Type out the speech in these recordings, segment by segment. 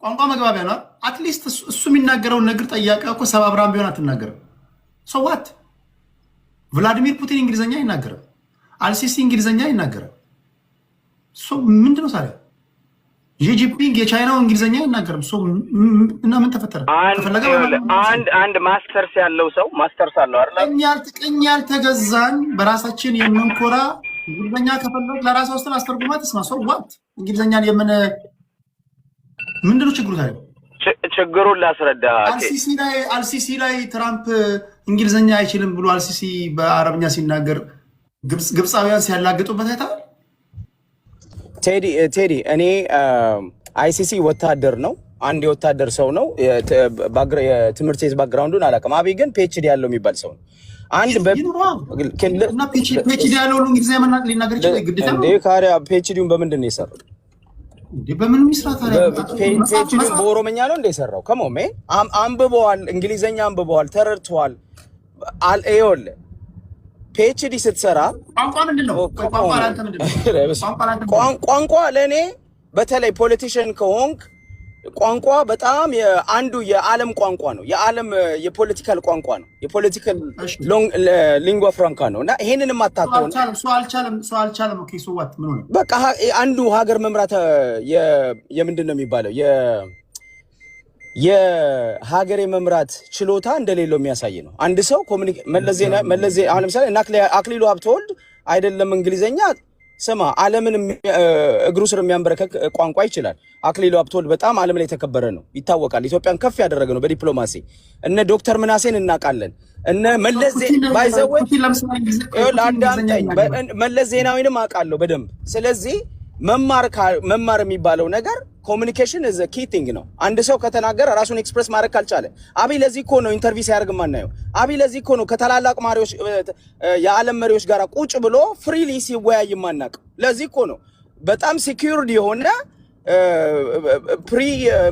ቋንቋ መግባቢያ ነው አትሊስት እሱ የሚናገረው ነገር ጠያቂ እኮ ሰባብራም ቢሆን አትናገርም ሶ ዋት ቭላዲሚር ፑቲን እንግሊዘኛ አይናገርም አልሲሲ እንግሊዘኛ አይናገርም ሶ ምንድነው ታዲያ ጂጂፒንግ የቻይናው እንግሊዘኛ አይናገርም ሶ እና ምን ተፈጠረ አንድ ማስተርስ ያለው ሰው ማስተርስ አለው አይደል ቀኝ ያልተገዛን በራሳችን የምንኮራ እንግሊዘኛ ከፈለግ ለራስ ውስጥ አስተርጉማት እስማ ሶ ዋት እንግሊዘኛን የምን ምንድነው ችግሩ ታዲያ ችግሩን ላስረዳ አልሲሲ ላይ ትራምፕ እንግሊዘኛ አይችልም ብሎ አልሲሲ በአረብኛ ሲናገር ግብጻውያን ሲያላግጡበት አይታል ቴዲ እኔ አይሲሲ ወታደር ነው አንድ የወታደር ሰው ነው የትምህርት ቤት ባክግራውንዱን አላውቅም አብይ ግን ፒኤችዲ ያለው የሚባል ሰው ነው አንድ እና ፒኤችዲ ያለው እንግሊዘኛ መናገር ሊናገር ይችላል ግዴታ እንዴ ካሪያ ፒኤችዲውን በምንድን ነው የሰራው በምን ሚስራት አለ ፒኤችዲውን በኦሮምኛ ነው እንደ የሰራው ከሞሜ አንብበዋል እንግሊዘኛ አንብበዋል ተረድተዋል አልኤል ፒኤችዲ ስትሰራ ቋንቋ ምንድነው ቋንቋ ለኔ በተለይ ፖለቲሽን ከሆንክ ቋንቋ በጣም አንዱ የዓለም ቋንቋ ነው የዓለም የፖለቲካል ቋንቋ ነው የፖለቲካል ሊንጓ ፍራንካ ነው እና ይሄንንም አታውቀው ሰው አልቻለም ኦኬ ሶ ዋት ምን ሆነ በቃ አንዱ ሀገር መምራት የምንድነው የሚባለው የሀገር የመምራት ችሎታ እንደሌለው የሚያሳይ ነው አንድ ሰው መለዜ አሁን ለምሳሌ አክሊሉ ሀብተወልድ አይደለም እንግሊዘኛ ስማ ዓለምን እግሩ ስር የሚያንበረከክ ቋንቋ ይችላል አክሊሉ ሀብተወልድ በጣም ዓለም ላይ የተከበረ ነው ይታወቃል ኢትዮጵያን ከፍ ያደረገ ነው በዲፕሎማሲ እነ ዶክተር ምናሴን እናውቃለን እነ መለስ ዜናዊንም አውቃለሁ በደንብ ስለዚህ መማር የሚባለው ነገር ኮሙኒኬሽን is a key thing ነው አንድ ሰው ከተናገረ ራሱን ኤክስፕረስ ማድረግ ካልቻለ አብይ ለዚህ እኮ ነው ኢንተርቪው ሲያደርግ ማናየው አብይ ለዚህ እኮ ነው ከታላላቅ መሪዎች የዓለም መሪዎች ጋር ቁጭ ብሎ ፍሪሊ ሲወያይ ማናቀው ለዚህ እኮ ነው በጣም ሲኪዩርድ የሆነ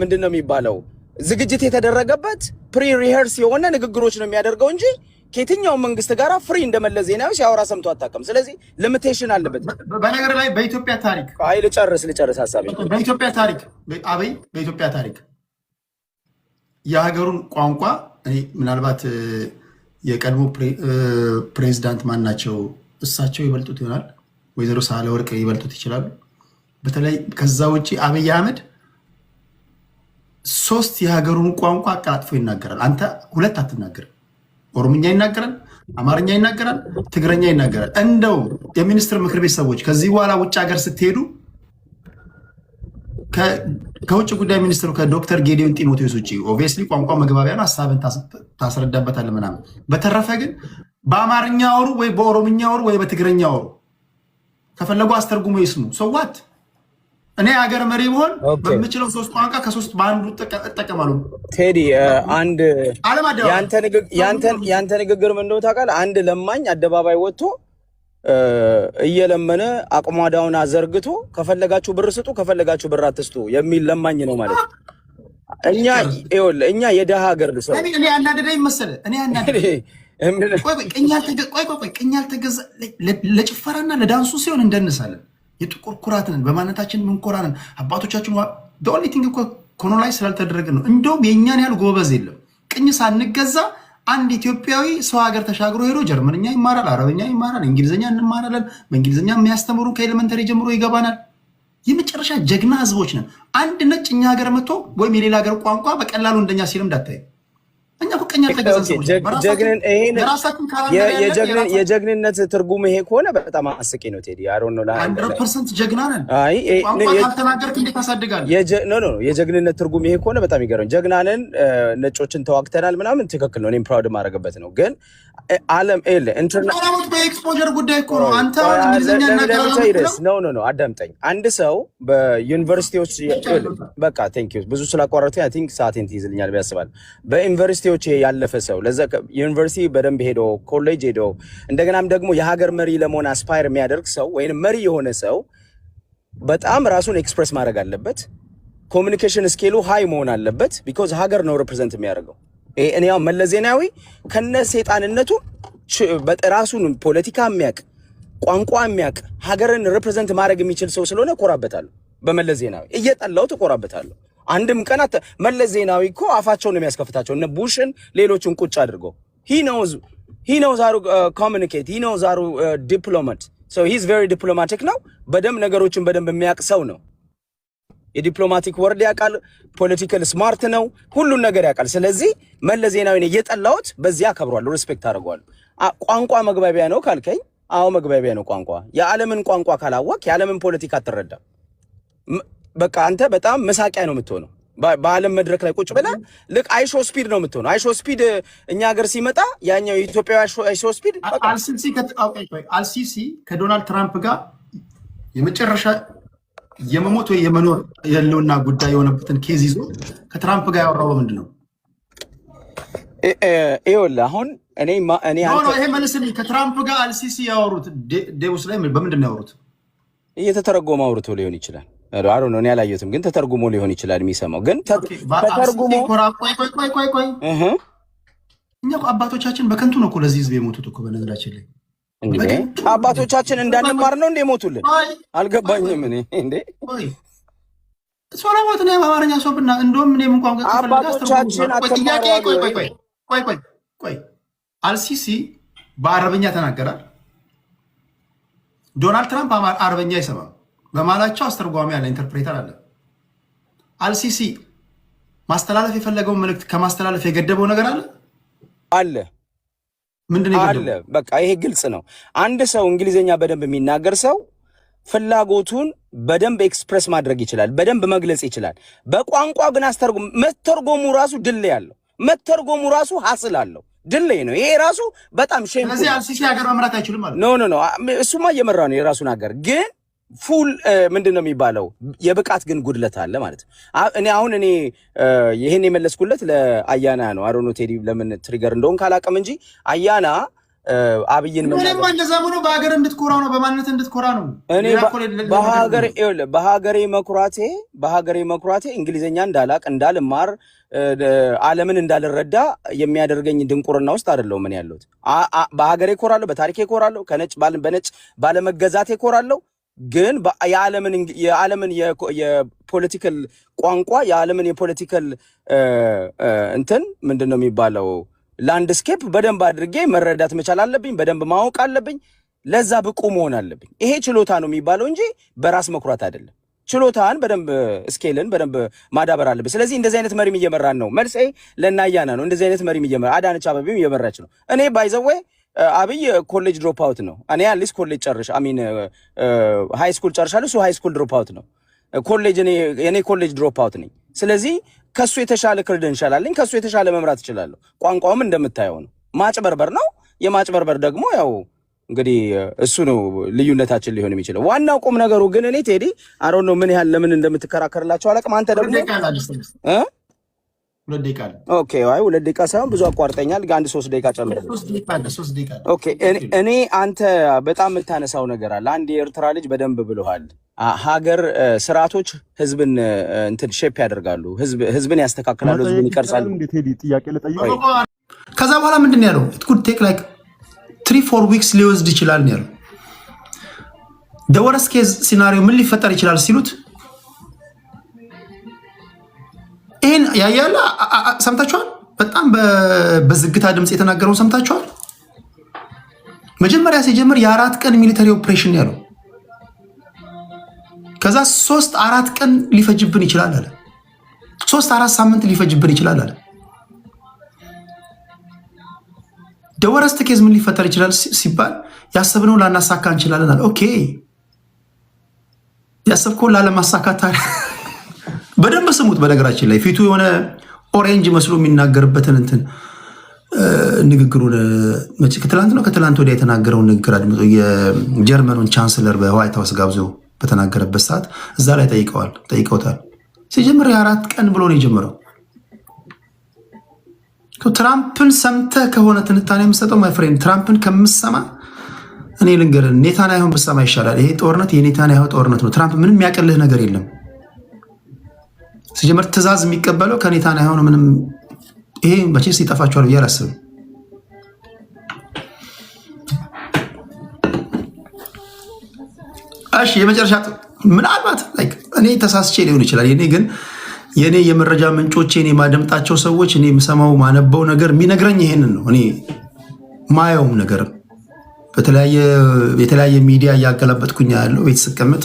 ምንድነው የሚባለው ዝግጅት የተደረገበት ፕሪ ሪሄርስ የሆነ ንግግሮች ነው የሚያደርገው እንጂ ከየትኛው መንግስት ጋር ፍሪ እንደመለስ ዜናዊ ሲያወራ ሰምቶ አጣቀም ስለዚህ ሊሚቴሽን አለበት በነገር ላይ በኢትዮጵያ ታሪክ አይ ልጨርስ ሐሳቤ በኢትዮጵያ ታሪክ በኢትዮጵያ ታሪክ የሀገሩን ቋንቋ ምናልባት የቀድሞ ፕሬዝዳንት ማን ናቸው እሳቸው ይበልጡት ይሆናል ወይዘሮ ሳህለወርቅ ይበልጡት ይችላሉ በተለይ ከዛ ውጪ አብይ አህመድ 3 የሀገሩን ቋንቋ አቀላጥፎ ይናገራል አንተ 2 አትናገርም ኦሮምኛ ይናገራል አማርኛ ይናገራል ትግረኛ ይናገራል እንደው የሚኒስትር ምክር ቤት ሰዎች ከዚህ በኋላ ውጭ ሀገር ስትሄዱ ከውጭ ጉዳይ ሚኒስትሩ ከዶክተር ጌዲዮን ጢሞቴዎስ ውጪ ኦብቪየስሊ ቋንቋ መግባቢያ ነው ሐሳብን ታስረዳበታለህ ምናምን በተረፈ ግን በአማርኛ ወሩ ወይ በኦሮምኛ ወሩ ወይ በትግረኛ ወሩ ከፈለጉ አስተርጉሞ ይስሙ ሶ ዋት እኔ ሀገር መሪ ብሆን በምችለው 3 ቋንቋ ከ3 በአንዱ ተጠቀማሉ ቴዲ አንድ ያንተ ንግግር ምን እንደሆነ ታውቃለህ አንድ ለማኝ አደባባይ ወጥቶ እየለመነ አቅሟዳውን አዘርግቶ ከፈለጋችሁ ብር ስጡ ከፈለጋችሁ ብር አትስጡ የሚል ለማኝ ነው ማለት እኛ የደሃ ሀገር ሰው እኔ አናደደኝ መሰለ እኔ አናደደኝ ቀኝ ያልተገዛ ለጭፈራና ለዳንሱ ሲሆን እንደንሳለን የጥቁር ኩራትን በማንነታችን ምንኮራንን አባቶቻችን ዶሊቲንግ እኮ ኮሎናይዝ ስላልተደረገ ነው እንደውም የኛን ያህል ጎበዝ የለም ቅኝ ሳንገዛ አንድ ኢትዮጵያዊ ሰው ሀገር ተሻግሮ ሄዶ ጀርመንኛ ይማራል አረብኛ ይማራል እንግሊዘኛ እንማራለን በእንግሊዘኛ የሚያስተምሩ ከኤሌመንተሪ ጀምሮ ይገባናል የመጨረሻ ጀግና ህዝቦች ነን አንድ ነጭ እኛ ሀገር መጥቶ ወይም የሌላ ሀገር ቋንቋ በቀላሉ እንደኛ ሲልም እንዳታይ እኛ ፈቀኛ ተገዛዘው የጀግንነት ትርጉም ይሄ ከሆነ በጣም አስቂ ነው ቴዲ አይ ዶንት ኖ 100% ጀግና ነን አይ ቋንቋ ካልተናገርክ እንዴት ታሳድጋለህ የጀግንነት ትርጉም ይሄ ከሆነ በጣም ይገርም ጀግና ነን ነጮችን ተዋግተናል ምናምን ትክክል ነው እኔም ፕራውድ ማድረግበት ነው ግን ዓለም ኢንተርኔት በኤክስፖዠር ጉዳይ እኮ ነው አንተ እንግሊዘኛ እናገራለሁ ኖ አዳምጠኝ አንድ ሰው በዩኒቨርሲቲዎች በቃ ቴንክ ዩ ብዙ ስላቋረጥኩኝ አይ ቲንክ ሰዓቴን ትይዝልኛል ቢያስባል በዩኒቨርሲቲዎች ያለፈ ሰው ለዛ ዩኒቨርሲቲ በደንብ ሄዶ ኮሌጅ ሄዶ እንደገናም ደግሞ የሀገር መሪ ለመሆን አስፓየር የሚያደርግ ሰው ወይንም መሪ የሆነ ሰው በጣም ራሱን ኤክስፕረስ ማድረግ አለበት ኮሙኒኬሽን ስኪሉ ሃይ መሆን አለበት ቢኮዝ ሀገር ነው ሪፕሬዘንት የሚያደርገው እኔ ያው መለስ ዜናዊ ከነ ሰይጣንነቱ በራሱን ፖለቲካ የሚያውቅ ቋንቋ የሚያውቅ ሀገርን ሪፕሬዘንት ማድረግ የሚችል ሰው ስለሆነ ኮራበታለሁ በመለስ ዜናዊ እየጠላሁት ኮራበታለሁ አንድም ቀን መለስ ዜናዊ እኮ አፋቸውን ነው የሚያስከፍታቸው እነ ቡሽን ሌሎችን ቁጭ አድርገው he knows how to communicate, he knows how to diplomat, so he's very diplomatic ነው በደንብ ነገሮችን በደንብ የሚያውቅ ሰው ነው የዲፕሎማቲክ ወርድ ያውቃል ፖለቲካል ስማርት ነው ሁሉን ነገር ያውቃል ስለዚህ መለስ ዜናዊን እየጠላሁት በዚያ አከብሯለሁ ሪስፔክት አደርገዋለሁ ቋንቋ መግባቢያ ነው ካልከኝ አዎ መግባቢያ ነው ቋንቋ የዓለምን ቋንቋ ካላወቅ የዓለምን ፖለቲካ አትረዳም በቃ አንተ በጣም መሳቂያ ነው የምትሆነው በዓለም መድረክ ላይ ቁጭ ብለህ ልክ አይሾ ስፒድ ነው የምትሆነው አይሾ ስፒድ እኛ ሀገር ሲመጣ ያኛው የኢትዮጵያ አይሾ ስፒድ አልሲሲ ከዶናልድ ትራምፕ ጋር የመጨረሻ የመሞት ወይ የመኖር ያለውና ጉዳይ የሆነበትን ኬዝ ይዞ ከትራምፕ ጋር ያወራው ምንድን ነው ይኸውልህ አሁን እኔ አንተ ይሄ መልስልኝ ከትራምፕ ጋር አልሲሲ ያወሩት ዴቡስ ላይ በምንድን ነው ያወሩት እየተተረጎመ አውርቶ ሊሆን ይችላል አሮ ነው እኔ አላየሁትም ግን ተተርጉሞ ሊሆን ይችላል የሚሰማው ግን ተተርጉሞ ቆይ እኛ አባቶቻችን በከንቱ ነው እኮ ለዚህ ህዝብ የሞቱት እኮ በነገራችን ላይ እንዴ አባቶቻችን እንዳንማር ነው እንደ ሞቱልን አልገባኝም እኔ እንዴ ሶላሞት ነው በአማርኛ ሶብና እንደውም እኔም እንኳን አባቶቻችን ቆይ አልሲሲ በአረበኛ ተናገራል ዶናልድ ትራምፕ አረበኛ ይሰማል በማላቸው አስተርጓሚ ያለ ኢንተርፕሬተር አለ አልሲሲ ማስተላለፍ የፈለገውን መልእክት ከማስተላለፍ የገደበው ነገር አለ ምንድነው አለ በቃ ይሄ ግልጽ ነው አንድ ሰው እንግሊዘኛ በደንብ የሚናገር ሰው ፍላጎቱን በደንብ ኤክስፕረስ ማድረግ ይችላል በደንብ መግለጽ ይችላል በቋንቋ ግን መተርጎሙ ራሱ ድል ያለው መተርጎሙ ራሱ ሐስል አለው ድል ነው ይሄ ራሱ በጣም ሼም ስለዚህ አልሲሲ ሀገር መምራት አይችልም ማለት ኖ እሱማ እየመራ ነው የራሱን ሀገር ግን ፉል ምንድነው የሚባለው የብቃት ግን ጉድለት አለ ማለት ነው እኔ ይሄን የመለስኩለት ለአያና ነው አሮኖ ቴዲ ለምን ትሪገር እንደሆን ካላቀም እንጂ አያና አብይን ምንም እንደዛ ሆኖ በሀገር እንድትኮራ ነው በማንነት እንድትኮራ ነው እኔ በሀገሬ መኩራቴ እንግሊዘኛ እንዳላቅ እንዳልማር ዓለምን እንዳልረዳ የሚያደርገኝ ድንቁርና ውስጥ አይደለም ምን ያለሁት በሀገሬ ኮራለሁ በታሪኬ ኮራለሁ ከነጭ በነጭ ባለመገዛቴ ኮራለሁ ግን የዓለምን የፖለቲካል ቋንቋ የዓለምን የፖለቲካል እንትን ምንድነው የሚባለው ላንድስኬፕ በደንብ አድርጌ መረዳት መቻል አለብኝ በደንብ ማወቅ አለብኝ ለዛ ብቁ መሆን አለብኝ ይሄ ችሎታ ነው የሚባለው እንጂ በራስ መኩራት አይደለም ችሎታን በደንብ ስኬልን በደንብ ማዳበር አለብኝ ስለዚህ እንደዚህ አይነት መሪም እየመራን ነው መልሴ ለናያና ነው እንደዚህ አይነት መሪም እየመራ አዳነች አበቤም እየመራች ነው እኔ ባይዘዌ አብይ ኮሌጅ ድሮፕ አውት ነው እኔ አትሊስት ኮሌጅ ሃይ ስኩል ጨርሻለሁ እሱ ሃይ ስኩል ድሮፕ አውት ነው ኮሌጅ እኔ ኮሌጅ ድሮፕ አውት ነኝ ስለዚህ ከሱ የተሻለ ክሬደንሻል አለኝ ከሱ የተሻለ መምራት እችላለሁ ቋንቋውም እንደምታየው ነው ማጭበርበር ነው የማጭበርበር ደግሞ ያው እንግዲህ እሱ ነው ልዩነታችን ሊሆን የሚችለው ዋናው ቁም ነገሩ ግን እኔ ቴዲ አሮን ነው ምን ያህል ለምን እንደምትከራከርላቸው አላውቅም አንተ ደግሞ ኦኬ አይ 2 ደቂቃ ሳይሆን ብዙ አቋርጠኛል አንድ 3 ደቂቃ ጨምር 3 ደቂቃ ኦኬ እኔ አንተ በጣም የምታነሳው ነገር አለ አንድ የኤርትራ ልጅ በደንብ ብለዋል ሀገር ስርዓቶች ህዝብን እንትን ሼፕ ያደርጋሉ ህዝብን ያስተካክላሉ ህዝብን ይቀርጻሉ እንዴት ሄዲ ጥያቄ ለጠይቀው ከዛ በኋላ ምንድን ያለው it could take like 3-4 weeks ሊወስድ ይችላል ነው ያለው the worst case scenario ምን ሊፈጠር ይችላል ሲሉት ይሄን ያያላ ሰምታችኋል በጣም በዝግታ ድምጽ የተናገረው ሰምታችኋል መጀመሪያ ሲጀምር የ4 ቀን ሚሊተሪ ኦፕሬሽን ያለው ከዛ 3-4 ቀን ሊፈጅብን ይችላል አለ 3-4 ሳምንት ሊፈጅብን ይችላል አለ ደወረስት ኬዝ ምን ሊፈጠር ይችላል ሲባል ያሰብነው ላናሳካ እንችላለን አለ ኦኬ ያሰብከው ላለማሳካት በደንብ ስሙት በነገራችን ላይ ፊቱ የሆነ ኦሬንጅ መስሎ የሚናገርበትን እንትን ንግግሩን ከትላንት ወዲያ የተናገረው ንግግር አድምጦ የጀርመኑን ቻንስለር በዋይት ሃውስ ጋብዞ በተናገረበት ሰዓት እዛ ላይ ጠይቀውታል ሲጀምር የ4 ቀን ብሎ ነው የጀመረው ትራምፕን ሰምተህ ከሆነ ትንታኔ የምሰጠው ማይ ፍሬንድ ትራምፕን ከምሰማ እኔ ልንገርህ ኔታንያሁን ብሰማ ይሻላል ይሄ ጦርነት የኔታንያሁ ጦርነት ነው ትራምፕ ምንም ያቀልህ ነገር የለም ሲጀምር ትእዛዝ የሚቀበለው ከኔታንያሁ ነው ምንም ይሄ መቼስ ይጠፋቸዋል ብዬ አላስብም እሺ የመጨረሻ ምናልባት እኔ ተሳስቼ ሊሆን ይችላል እኔ ግን የኔ የመረጃ ምንጮቼ እኔ ማደምጣቸው ሰዎች እኔ የምሰማው ማነበው ነገር የሚነግረኝ ይሄንን ነው። እኔ ማየውም ነገር የተለያየ ሚዲያ እያገላበጥኩኝ ያለው ቤት ስቀመጥ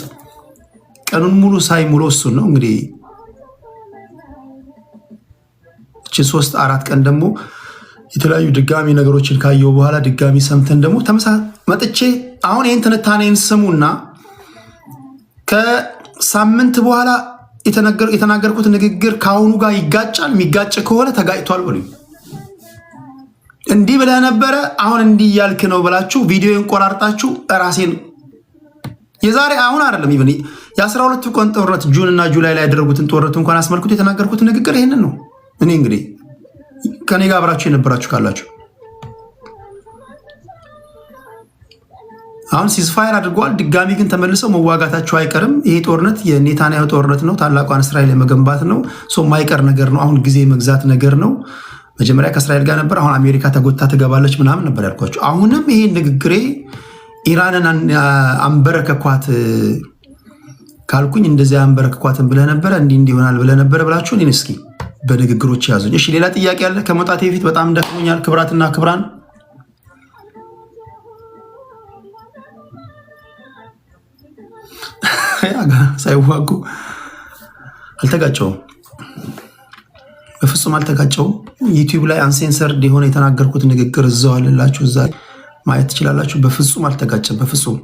ቀኑን ሙሉ ሳይ ሙሉ እሱን ነው እንግዲህ እቺ 3-4 ቀን ደግሞ የተለያዩ ድጋሚ ነገሮችን ካየው በኋላ ድጋሚ ሰምተን ደግሞ ተመሳሳይ መጥቼ አሁን ይሄን ትንታኔን ስሙና ከሳምንት በኋላ የተናገርኩት ንግግር ከአሁኑ ጋር ይጋጫል። የሚጋጭ ከሆነ ተጋጭቷል ብሉኝ። እንዲህ ብለህ ነበረ አሁን እንዲህ እያልክ ነው ብላችሁ ቪዲዮን ቆራርጣችሁ ራሴን የዛሬ አሁን አይደለም ይብን የ12 ቀን ጦርነት ጁን እና ጁላይ ላይ ያደረጉትን ጦርነት እንኳን አስመልክቶ የተናገርኩት ንግግር ይሄንን ነው። እኔ እንግዲህ ከኔ ጋር አብራችሁ የነበራችሁ ካላችሁ አሁን ሲዝፋየር አድርጓል። ድጋሚ ግን ተመልሰው መዋጋታቸው አይቀርም። ይሄ ጦርነት የኔታንያሁ ጦርነት ነው። ታላቋን እስራኤል የመገንባት ነው። የማይቀር ነገር ነው። አሁን ጊዜ መግዛት ነገር ነው። መጀመሪያ ከእስራኤል ጋር ነበር። አሁን አሜሪካ ተጎታ ትገባለች ምናምን ነበር ያልኳቸው። አሁንም ይሄ ንግግሬ ኢራንን አንበረከኳት ካልኩኝ እንደዚያ አንበረከኳትን ብለህ ነበረ እንዲህ ይሆናል ብለህ ነበረ ብላችሁ እኔን እስኪ በንግግሮች ያዙኝ። እሺ ሌላ ጥያቄ አለ? ከመውጣቴ በፊት በጣም ደክሞኛል። ክብራትና ክብራን ሳይዋጉ አልተጋጨውም፣ በፍጹም አልተጋጨውም። ዩቲዩብ ላይ አንሴንሰርድ የሆነ የተናገርኩት ንግግር እዛው አለላችሁ፣ እዛ ማየት ትችላላችሁ። በፍጹም አልተጋጨም፣ በፍጹም